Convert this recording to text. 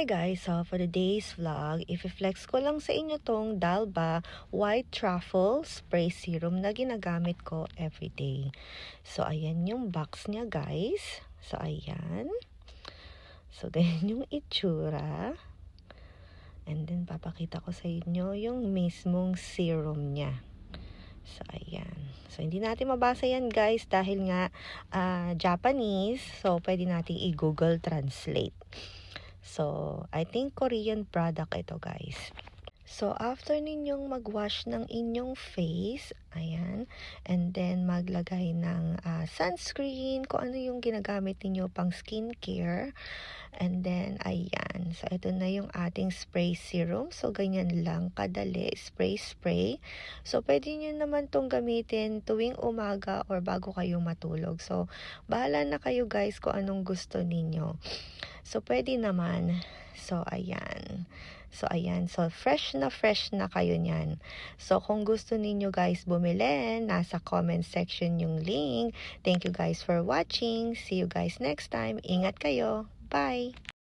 Hi guys, so for today's vlog, i-flex ko lang sa inyo tong Dalba White Truffle Spray Serum na ginagamit ko everyday. So ayan yung box niya guys. So ayan. So ganyan yung itsura. And then papakita ko sa inyo yung mismong serum niya. So ayan. So hindi natin mabasa yan guys dahil nga Japanese. So pwede natin i-Google Translate. So, I think Korean product ito guys. So, after ninyong mag-wash ng inyong face, ayan, and then maglagay ng sunscreen, kung ano yung ginagamit ninyo pang skincare, and then, ayan, so ito na yung ating spray serum. So, ganyan lang, kadali, spray. So, pwede nyo naman tong gamitin tuwing umaga or bago kayo matulog. So, bahala na kayo guys kung anong gusto ninyo. So, pwede naman. So, ayan. So, fresh na kayo niyan. So, kung gusto ninyo guys bumili, nasa comment section yung link. Thank you guys for watching. See you guys next time. Ingat kayo. Bye!